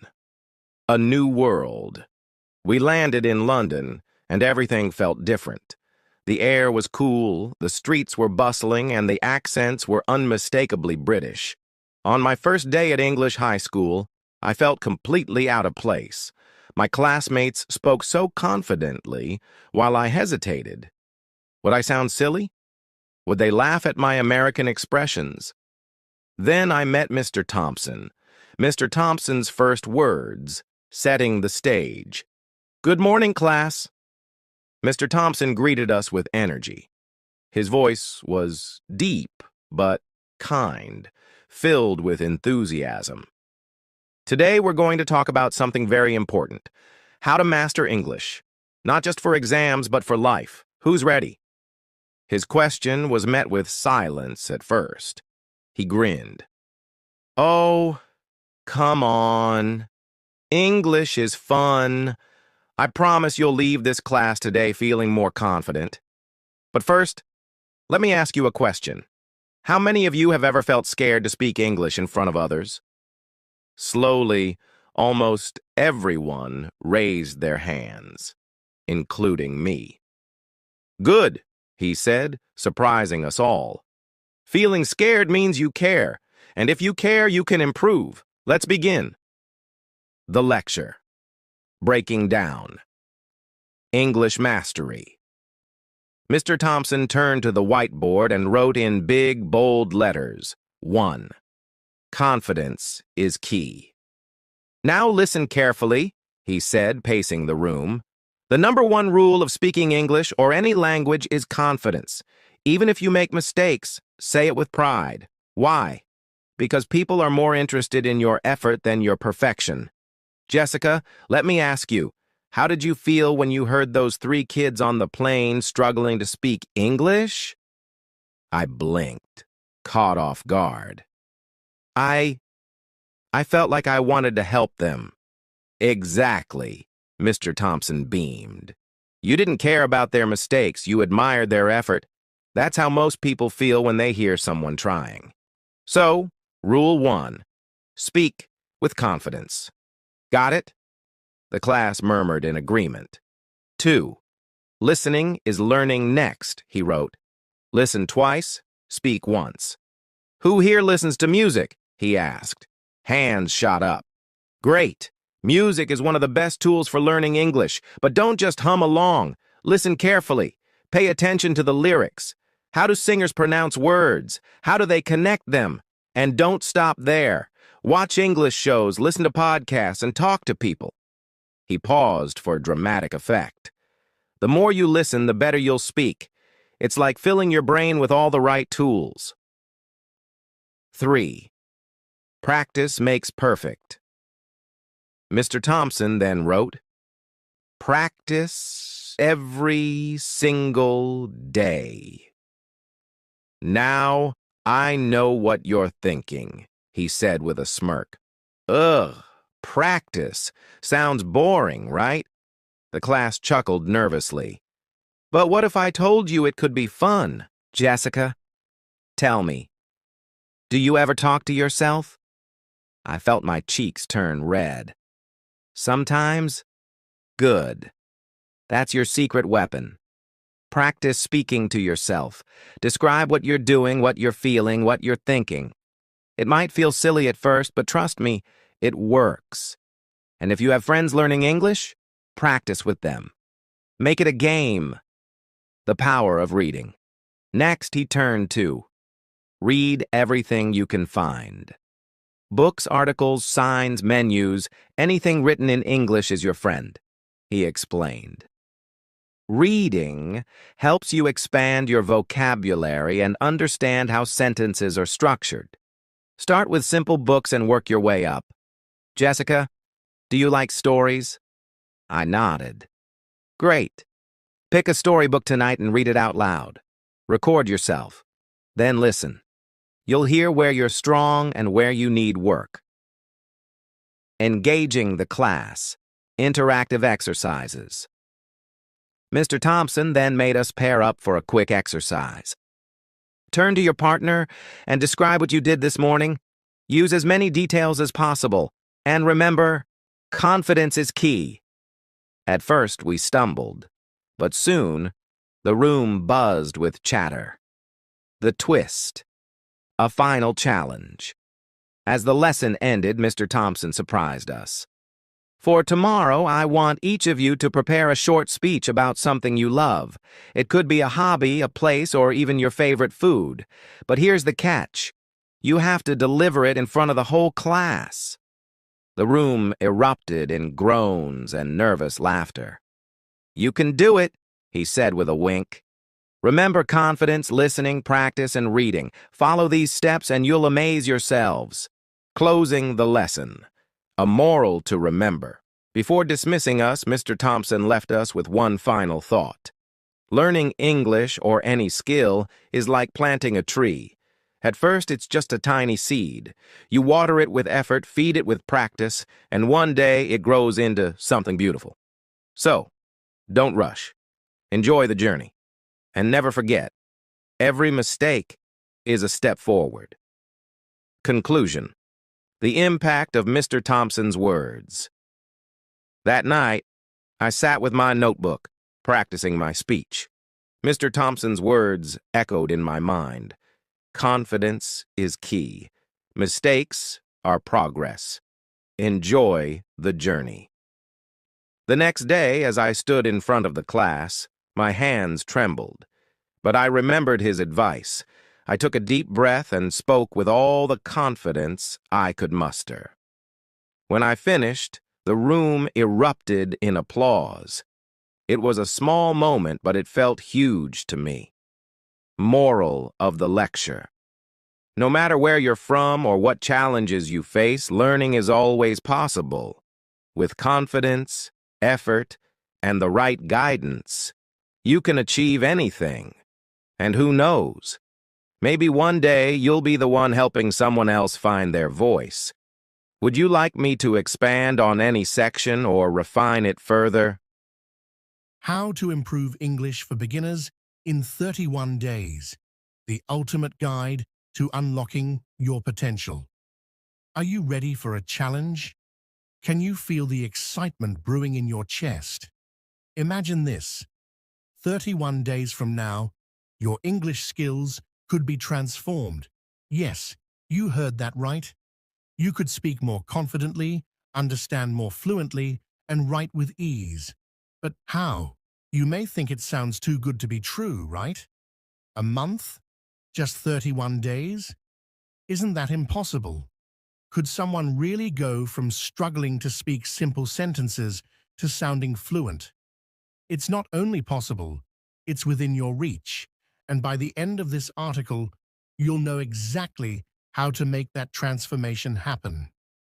A new world. We landed in London, and everything felt different. The air was cool, the streets were bustling, and the accents were unmistakably British. On my first day at English high school, I felt completely out of place. My classmates spoke so confidently, while I hesitated. Would I sound silly? Would they laugh at my American expressions? Then I met Mr. Thompson. Mr. Thompson's first words, setting the stage. "Good morning, class." Mr. Thompson greeted us with energy. His voice was deep, but kind, filled with enthusiasm. "Today we're going to talk about something very important. How to master English. Not just for exams, but for life. Who's ready?" His question was met with silence at first. He grinned. "Oh, come on. English is fun. I promise you'll leave this class today feeling more confident. But first, let me ask you a question. How many of you have ever felt scared to speak English in front of others?" Slowly, almost everyone raised their hands, including me. "Good," he said, surprising us all. "Feeling scared means you care, and if you care, you can improve. Let's begin." The lecture. Breaking down. English mastery. Mr. Thompson turned to the whiteboard and wrote in big, bold letters, 1. Confidence is key. "Now listen carefully," he said, pacing the room. "The number 1 rule of speaking English or any language is confidence. Even if you make mistakes, say it with pride. Why? Because people are more interested in your effort than your perfection. Jessica, let me ask you, how did you feel when you heard those 3 kids on the plane struggling to speak English?" I blinked, caught off guard. I felt like I wanted to help them. "Exactly," Mr. Thompson beamed. "You didn't care about their mistakes, you admired their effort. That's how most people feel when they hear someone trying. So, rule 1, speak with confidence. Got it?" The class murmured in agreement. 2. Listening is learning next, he wrote. Listen twice, speak once. "Who here listens to music?" he asked. Hands shot up. "Great. Music is one of the best tools for learning English, but don't just hum along. Listen carefully. Pay attention to the lyrics. How do singers pronounce words? How do they connect them? And don't stop there. Watch English shows, listen to podcasts, and talk to people." He paused for dramatic effect. "The more you listen, the better you'll speak. It's like filling your brain with all the right tools." 3. Practice makes perfect. Mr. Thompson then wrote, "Practice every single day." "Now I know what you're thinking," he said with a smirk. "Ugh, practice. Sounds boring, right?" The class chuckled nervously. "But what if I told you it could be fun?" "Jessica, tell me, do you ever talk to yourself?" I felt my cheeks turn red. "Sometimes? Good. That's your secret weapon. Practice speaking to yourself. Describe what you're doing, what you're feeling, what you're thinking. It might feel silly at first, but trust me, It works. And if you have friends learning English, practice with them. Make it a game. The power of reading. Next, he turned to read everything you can find. Books, articles, signs, menus, anything written in English is your friend, he explained. Reading helps you expand your vocabulary and understand how sentences are structured. Start with simple books and work your way up. Jessica, do you like stories? I nodded. Great. Pick a storybook tonight and read it out loud. Record yourself. Then listen. You'll hear where you're strong and where you need work. Engaging the class. Interactive exercises. Mr. Thompson then made us pair up for a quick exercise. Turn to your partner and describe what you did this morning. Use as many details as possible. And remember, confidence is key. At first, we stumbled, but soon, the room buzzed with chatter. The twist. A final challenge. As the lesson ended, Mr. Thompson surprised us. For tomorrow, I want each of you to prepare a short speech about something you love. It could be a hobby, a place, or even your favorite food. But here's the catch. You have to deliver it in front of the whole class. The room erupted in groans and nervous laughter. You can do it, he said with a wink. Remember confidence, listening, practice, and reading. Follow these steps and you'll amaze yourselves. Closing the lesson. A moral to remember. Before dismissing us, Mr. Thompson left us with one final thought. Learning English or any skill is like planting a tree. At first, it's just a tiny seed. You water it with effort, feed it with practice, and one day it grows into something beautiful. So, don't rush. Enjoy the journey. And never forget, every mistake is a step forward. Conclusion. The impact of Mr. Thompson's words. That night, I sat with my notebook, practicing my speech. Mr. Thompson's words echoed in my mind. Confidence is key. Mistakes are progress. Enjoy the journey. The next day, as I stood in front of the class, my hands trembled. But I remembered his advice. I took a deep breath and spoke with all the confidence I could muster. When I finished, the room erupted in applause. It was a small moment, but it felt huge to me. Moral of the lecture. No matter where you're from or what challenges you face, learning is always possible. With confidence, effort, and the right guidance, you can achieve anything. And who knows? Maybe one day you'll be the one helping someone else find their voice. Would you like me to expand on any section or refine it further? How to improve English for beginners in 31 days. The ultimate guide to unlocking your potential. Are you ready for a challenge? Can you feel the excitement brewing in your chest? Imagine this. 31 days from now, your English skills could be transformed. Yes, you heard that right. You could speak more confidently, understand more fluently, and write with ease. But how? You may think it sounds too good to be true, right? A month? Just 31 days? Isn't that impossible? Could someone really go from struggling to speak simple sentences to sounding fluent? It's not only possible, it's within your reach. And by the end of this article, you'll know exactly how to make that transformation happen.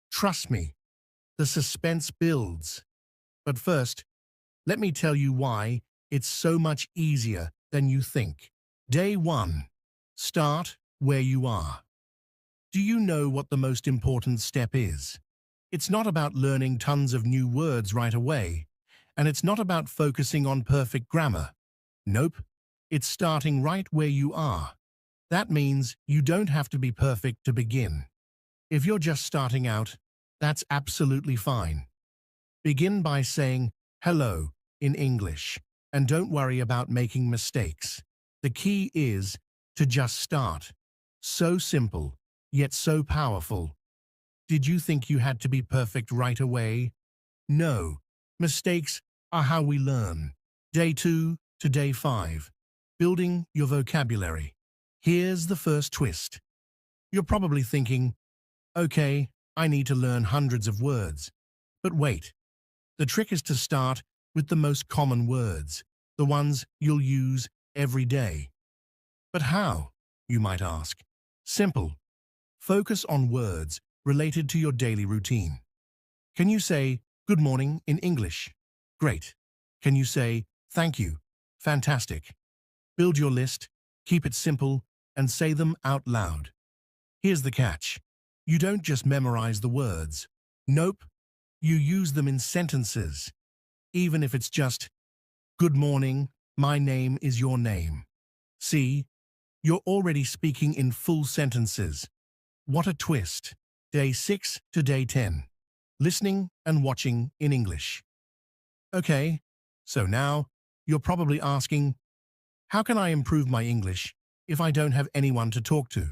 Trust me, the suspense builds. But first, let me tell you why it's so much easier than you think. Day 1. Start where you are. Do you know what the most important step is? It's not about learning tons of new words right away, and it's not about focusing on perfect grammar. Nope, it's starting right where you are. That means you don't have to be perfect to begin. If you're just starting out, that's absolutely fine. Begin by saying hello in English, and don't worry about making mistakes. The key is to just start. So simple, yet so powerful. Did you think you had to be perfect right away? No. Mistakes are how we learn. Day 2 to day 5. Building your vocabulary. Here's the first twist. You're probably thinking, okay, I need to learn hundreds of words. But wait. The trick is to start with the most common words, the ones you'll use every day. But how, you might ask? Simple. Focus on words related to your daily routine. Can you say good morning in English? Great. Can you say thank you? Fantastic. Build your list, keep it simple, and say them out loud. Here's the catch. You don't just memorize the words. Nope. You use them in sentences. Even if it's just, good morning, my name is your name. See, you're already speaking in full sentences. What a twist. Day 6 to day 10. Listening and watching in English. Okay, so now you're probably asking, how can I improve my English if I don't have anyone to talk to?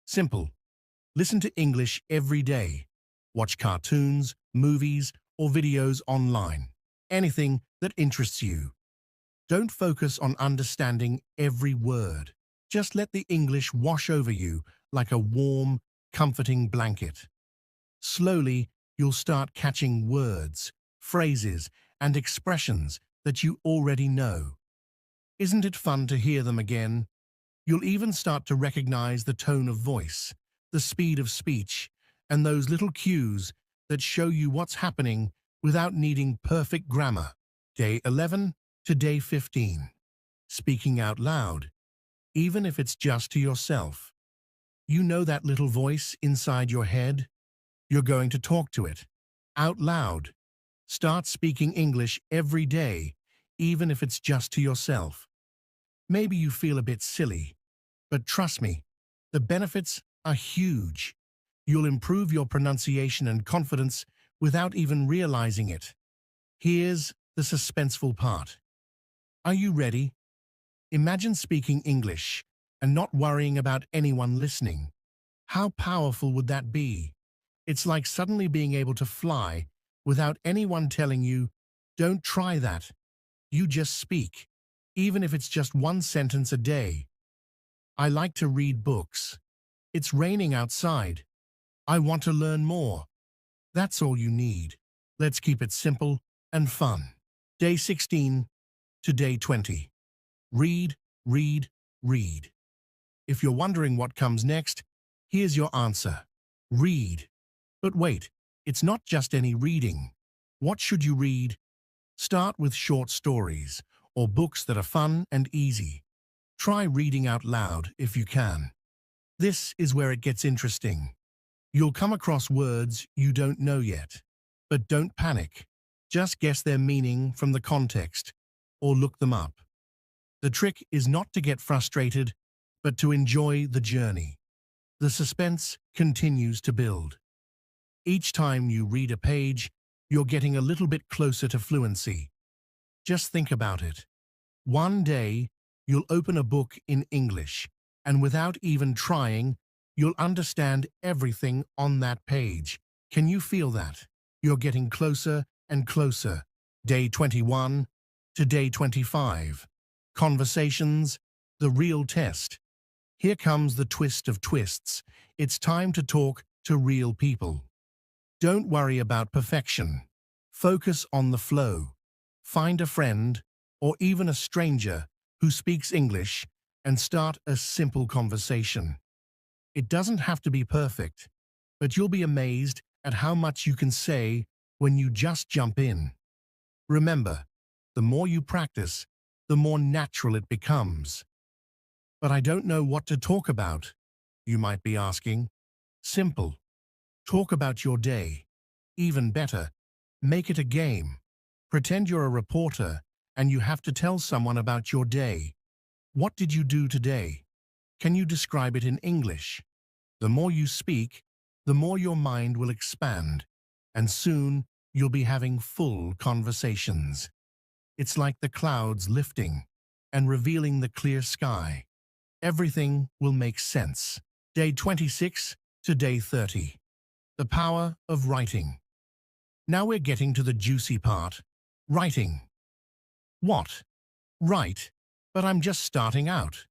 Simple. Listen to English every day. Watch cartoons, movies, or videos online. Anything that interests you. Don't focus on understanding every word. Just let the English wash over you like a warm, comforting blanket. Slowly, you'll start catching words, phrases, and expressions that you already know. Isn't it fun to hear them again? You'll even start to recognize the tone of voice, the speed of speech, and those little cues that show you what's happening without needing perfect grammar. Day 11 to day 15. Speaking out loud, even if it's just to yourself. You know that little voice inside your head? You're going to talk to it. Out loud. Start speaking English every day, even if it's just to yourself. Maybe you feel a bit silly, but trust me, the benefits are huge. You'll improve your pronunciation and confidence without even realizing it. Here's the suspenseful part. Are you ready? Imagine speaking English and not worrying about anyone listening. How powerful would that be? It's like suddenly being able to fly without anyone telling you, don't try that. You just speak, even if it's just one sentence a day. I like to read books. It's raining outside. I want to learn more. That's all you need. Let's keep it simple and fun. Day 16 to day 20. Read, read, read. If you're wondering what comes next, here's your answer. Read. But wait, it's not just any reading. What should you read? Start with short stories or books that are fun and easy. Try reading out loud if you can. This is where it gets interesting. You'll come across words you don't know yet. But don't panic. Just guess their meaning from the context or look them up. The trick is not to get frustrated, but to enjoy the journey. The suspense continues to build. Each time you read a page, you're getting a little bit closer to fluency. Just think about it. One day, you'll open a book in English, and without even trying, you'll understand everything on that page. Can you feel that? You're getting closer and closer. Day 21 to day 25. Conversations, the real test. Here comes the twist of twists. It's time to talk to real people. Don't worry about perfection. Focus on the flow. Find a friend, or even a stranger, who speaks English and start a simple conversation. It doesn't have to be perfect, but you'll be amazed at how much you can say when you just jump in. Remember, the more you practice, the more natural it becomes. But I don't know what to talk about, you might be asking. Simple. Talk about your day. Even better, make it a game. Pretend you're a reporter and you have to tell someone about your day. What did you do today? Can you describe it in English? The more you speak, the more your mind will expand, and soon you'll be having full conversations. It's like the clouds lifting and revealing the clear sky. Everything will make sense. Day 26 to day 30. The power of writing. Now we're getting to the juicy part. Writing. What? Write, but I'm just starting out.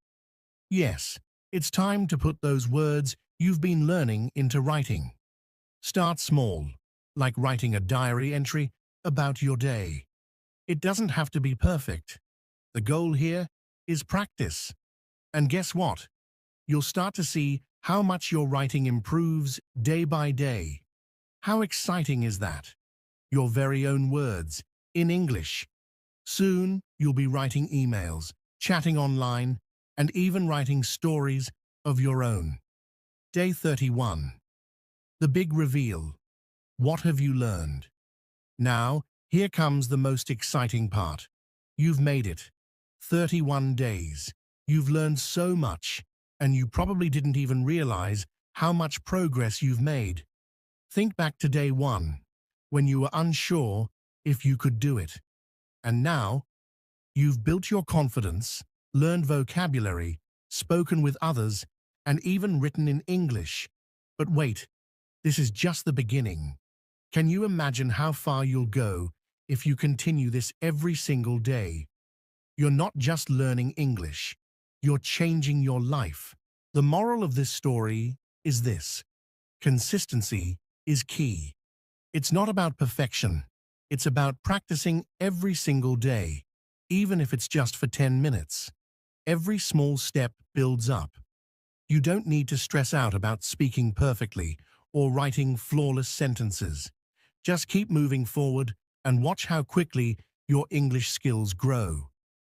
Yes, it's time to put those words you've been learning into writing. Start small, like writing a diary entry about your day. It doesn't have to be perfect. The goal here is practice. And guess what? You'll start to see how much your writing improves day by day. How exciting is that? Your very own words, in English. Soon, you'll be writing emails, chatting online, and even writing stories of your own. Day 31. The big reveal. What have you learned? Now, here comes the most exciting part. You've made it. 31 days. You've learned so much, and you probably didn't even realize how much progress you've made. Think back to day 1, when you were unsure if you could do it. And now, you've built your confidence, learned vocabulary, spoken with others, and even written in English. But wait, this is just the beginning. Can you imagine how far you'll go if you continue this every single day? You're not just learning English, you're changing your life. The moral of this story is this: consistency is key. It's not about perfection. It's about practicing every single day, even if it's just for 10 minutes. Every small step builds up. You don't need to stress out about speaking perfectly or writing flawless sentences. Just keep moving forward and watch how quickly your English skills grow.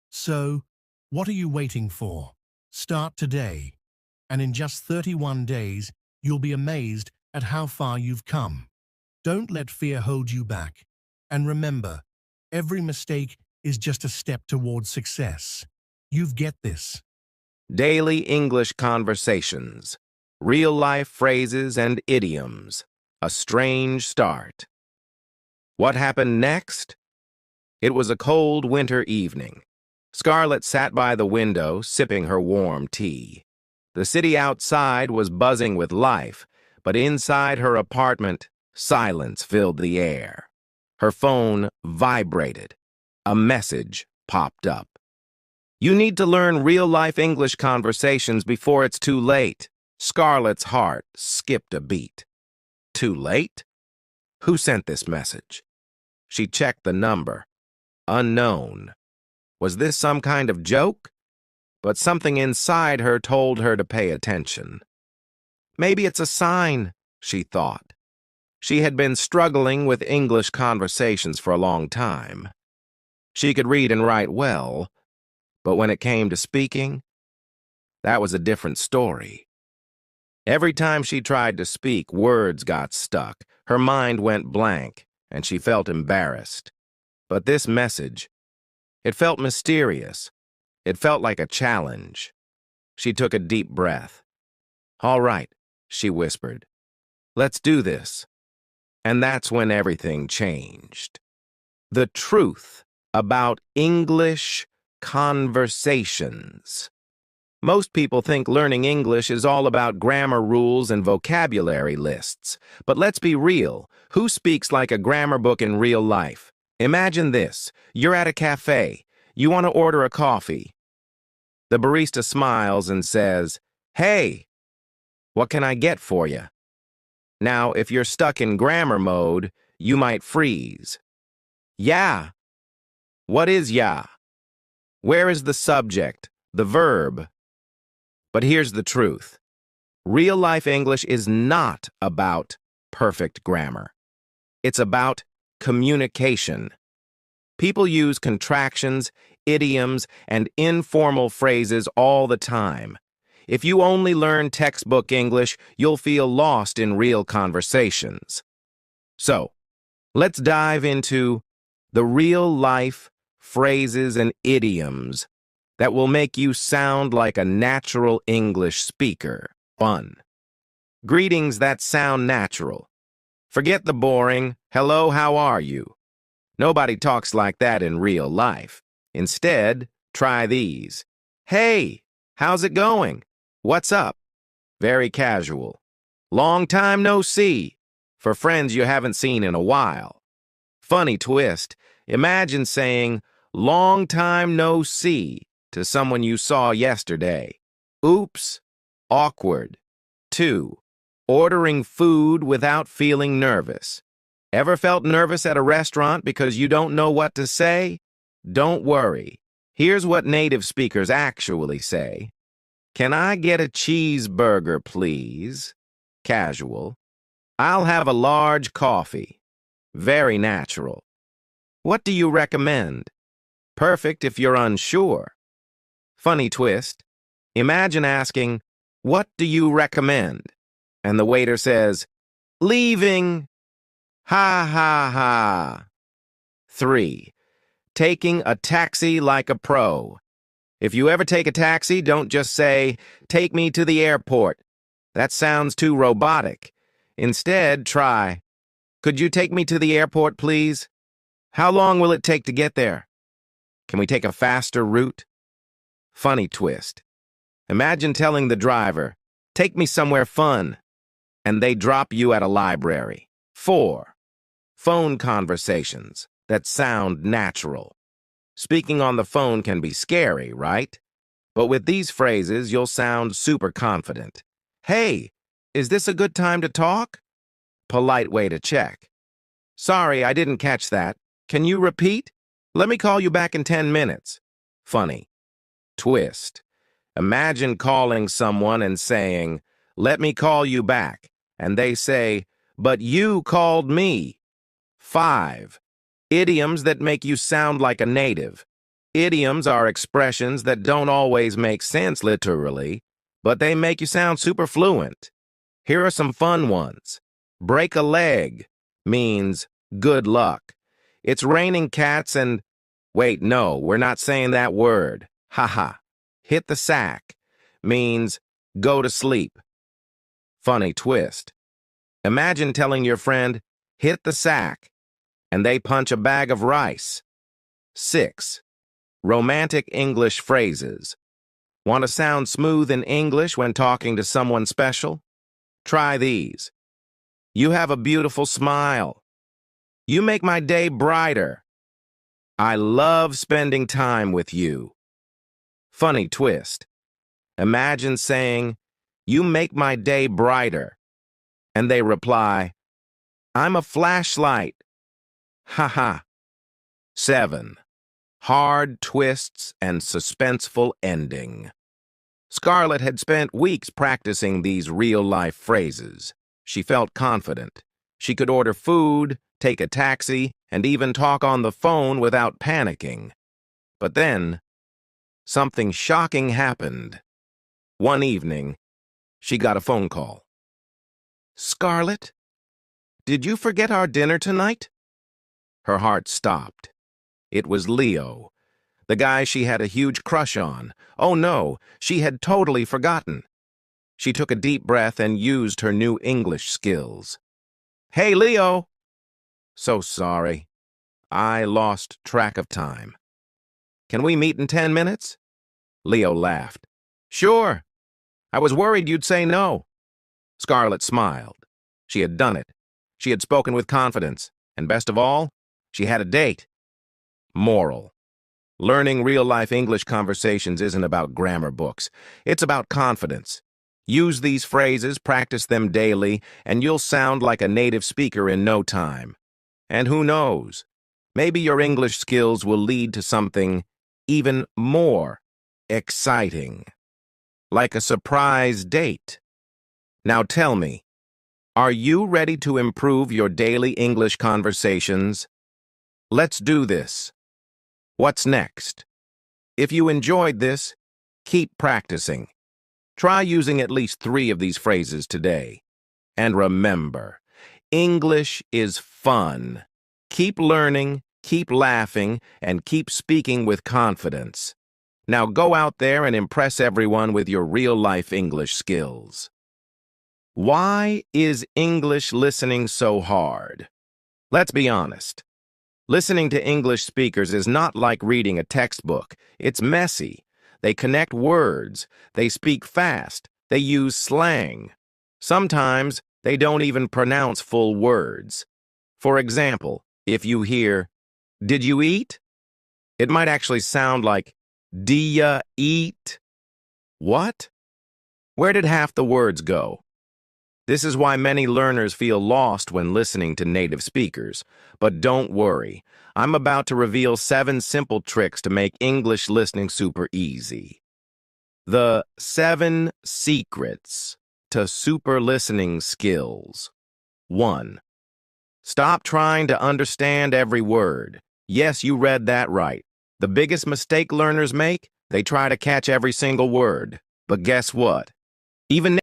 So, what are you waiting for? Start today. And in just 31 days, you'll be amazed at how far you've come. Don't let fear hold you back. And remember, every mistake is just a step towards success. You've get this. Daily English conversations. Real-life phrases and idioms. A strange start. What happened next? It was a cold winter evening. Scarlett sat by the window, sipping her warm tea. The city outside was buzzing with life, but inside her apartment, silence filled the air. Her phone vibrated. A message popped up. You need to learn real-life English conversations before it's too late. Scarlett's heart skipped a beat. Too late? Who sent this message? She checked the number. Unknown. Was this some kind of joke? But something inside her told her to pay attention. Maybe it's a sign, she thought. She had been struggling with English conversations for a long time. She could read and write well, but when it came to speaking, that was a different story. Every time she tried to speak, words got stuck, her mind went blank, and she felt embarrassed. But this message, it felt mysterious. It felt like a challenge. She took a deep breath. "All right," she whispered. "Let's do this." And that's when everything changed. The truth about English conversations. Most people think learning English is all about grammar rules and vocabulary lists. But let's be real. Who speaks like a grammar book in real life? Imagine this. You're at a cafe. You want to order a coffee. The barista smiles and says, "Hey, what can I get for you?" Now, if you're stuck in grammar mode, you might freeze. Yeah. What is yeah? Where is the subject, the verb? But here's the truth. Real-life English is not about perfect grammar. It's about communication. People use contractions, idioms, and informal phrases all the time. If you only learn textbook English, you'll feel lost in real conversations. So, let's dive into the real-life phrases and idioms that will make you sound like a natural English speaker. 1. Greetings that sound natural. Forget the boring, "Hello, how are you?" Nobody talks like that in real life. Instead, try these. "Hey, how's it going? What's up?" Very casual. "Long time no see. for friends you haven't seen in a while. Funny twist. Imagine saying, "Long time no see," to someone you saw yesterday. Oops. Awkward. 2. Ordering food without feeling nervous. Ever felt nervous at a restaurant because you don't know what to say? Don't worry. Here's what native speakers actually say. "Can I get a cheeseburger, please?" Casual. "I'll have a large coffee." Very natural. "What do you recommend?" Perfect if you're unsure. Funny twist. Imagine asking, "What do you recommend?" And the waiter says, "Leaving." Ha ha ha. 3. Taking a taxi like a pro. If you ever take a taxi, don't just say, "Take me to the airport." That sounds too robotic. Instead, try, "Could you take me to the airport, please? How long will it take to get there? Can we take a faster route?" Funny twist. Imagine telling the driver, "Take me somewhere fun," and they drop you at a library. 4. Phone conversations that sound natural. Speaking on the phone can be scary, right? But with these phrases, you'll sound super confident. "Hey, is this a good time to talk?" Polite way to check. "Sorry, I didn't catch that. Can you repeat? Let me call you back in 10 minutes. Funny. Twist. Imagine calling someone and saying, "Let me call you back," and they say, "But you called me." 5. Idioms that make you sound like a native. Idioms are expressions that don't always make sense literally, but they make you sound super fluent. Here are some fun ones. Break a leg means good luck. It's raining cats and... Wait, no, we're not saying that word. Haha. Hit the sack means go to sleep. Funny twist. Imagine telling your friend, "Hit the sack," and they punch a bag of rice. 6. Romantic English phrases. Want to sound smooth in English when talking to someone special? Try these. "You have a beautiful smile." "You make my day brighter." "I love spending time with you." Funny twist. Imagine saying, "You make my day brighter," and they reply, "I'm a flashlight." Haha. 7. Hard twists and suspenseful ending. Scarlett had spent weeks practicing these real-life phrases. She felt confident. She could order food, take a taxi, and even talk on the phone without panicking. But then, something shocking happened. One evening, she got a phone call. "Scarlett, did you forget our dinner tonight?" Her heart stopped. It was Leo, the guy she had a huge crush on. Oh no, she had totally forgotten. She took a deep breath and used her new English skills. "Hey, Leo!" "So sorry. I lost track of time. Can we meet in 10 minutes? Leo laughed. "Sure. I was worried you'd say no." Scarlett smiled. She had done it. She had spoken with confidence. And best of all, she had a date. Moral. Learning real-life English conversations isn't about grammar books. It's about confidence. Use these phrases, practice them daily, and you'll sound like a native speaker in no time. And who knows? Maybe your English skills will lead to something even more exciting, like a surprise date. Now tell me, are you ready to improve your daily English conversations? Let's do this. What's next? If you enjoyed this, keep practicing. Try using at least 3 of these phrases today. And remember, English is fun. Keep learning, keep laughing, and keep speaking with confidence. Now go out there and impress everyone with your real-life English skills. Why is English listening so hard? Let's be honest. Listening to English speakers is not like reading a textbook. It's messy. They connect words. They speak fast. They use slang. Sometimes They don't even pronounce full words. For example, if you hear, "Did you eat?" It might actually sound like, "D'ya eat?" What? Where did half the words go? This is why many learners feel lost when listening to native speakers. But don't worry, I'm about to reveal 7 simple tricks to make English listening super easy. The 7 secrets to super listening skills. 1. Stop trying to understand every word. Yes, you read that right. The biggest mistake learners make, they try to catch every single word. But guess what? Even